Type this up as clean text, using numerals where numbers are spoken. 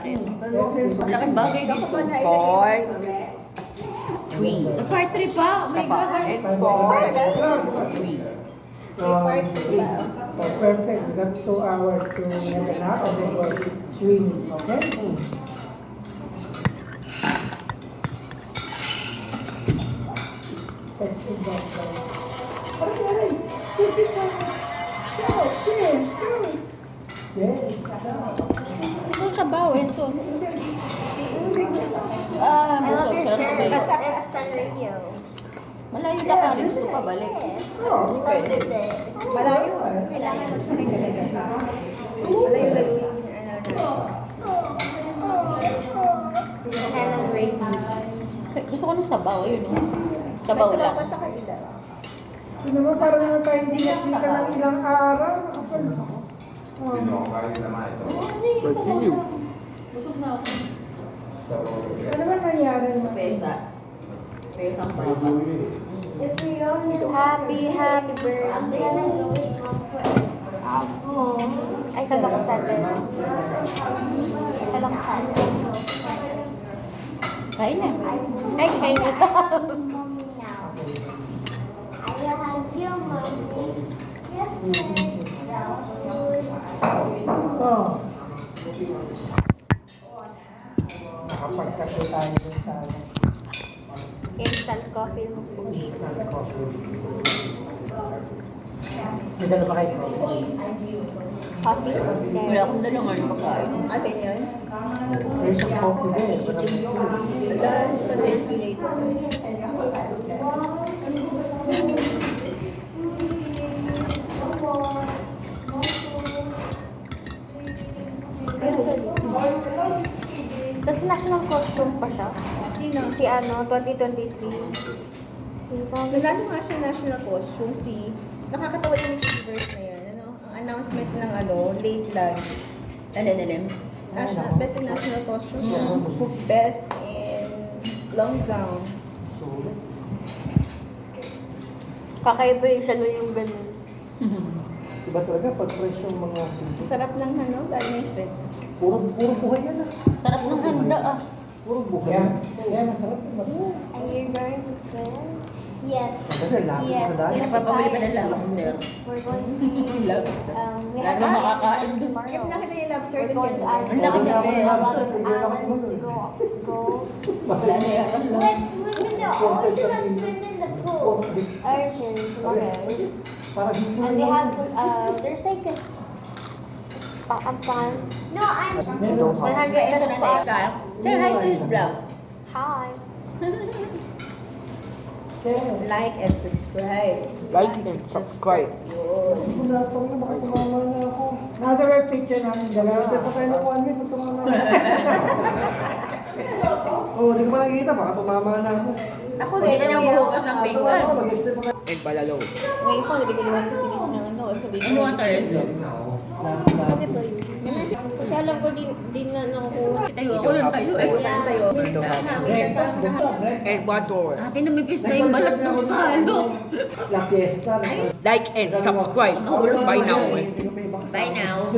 natin. Malaking bagay dito. Part 3. Part 3 pa? Oh my God. Part 3. Perfect. We got 2 hours to have a nap and then go swimming. Okay? Let's do that. Okay. This is the show. Yes. Ito sa baw, Enzo. Ah, busog. Sarap na kayo. It's Sanrio. Malayo ka pa rin. Ito pabalik. Oh, Pwede. Malayo. Kailangan magsakay talaga. Malayo-layo yung Helen Ray. Gusto ko ng sabaw. Ayun, no? Sabaw May lang. pa sa kanila. Ito naman parang naman tayo hindi nakita ng ilang araw. Oh. Continue. Busog na ako. Ano ba nangyari? Pesa. Pesa ang papa. Happy birthday. Ay, kalakasan. Kalakasan. Kain na. Ay, kayo na. I love you, Oh. Nakapagkape tayo dun sa Instant coffee mo po. instant coffee. May dala ba kayo? Coffee? Wala akong dalang ano pagkain. Atin yun? There's a coffee there. But I'm not sure. Lunch pa din later. Tapos national costume pa siya. Sino? Si ano, 2023. Si Nanalo nga siya national costume, si nakakatawa yung Miss Universe na yan. Ano? Ang announcement ng late lunch. Alin. National, best in national costume siya. Best in long gown. kakaiba yung salo yung ganun. Iba talaga pag fresh yung mga sushi. Sarap ng garnish. Puro buhay yan ah. Sarap ng handa ah. Puro buhay. Yeah, masarap yung Are you going to swim? Yes. Kasi lapit Yes. sa dahil. Pinapapabili pa ng lobster. We're going to Lobster. we have Lalo makakain dun. Kasi nakita niya yung lobster We're din going to kanina. Ang laki na islands. eh. A lot of islands to go. Wala na yata. Let's swim in the ocean and swim in the pool. Oceans, okay. Para dito. And they have, there's like a fun. No, I'm 100 Eso na sa'yo. Say hi to his vlog. Hi. Like and subscribe. Like and subscribe. Hindi ko lahat pang na makatumama na ako. Another picture namin dalawa. Hindi pa tayo nakuha niya kung tumama na. Oo, hindi ko pa nakikita. Baka tumama na ako. Ako Hindi rin. ka nang buhugas ng pinggan. Mag-step pa Egg palalo. Ngayon po, nagagaluhan ko si Liz ng sabihin Ano ang sauce? Okay po yun. Kasi alam ko din na nakukuha. Tayo ako lang tayo. Wala tayo. Minsan parang Ecuador. Ate, namipis na yung balat ng kalo. La fiesta. Like and subscribe. Bye now. Hindi ko may ibang Bye now.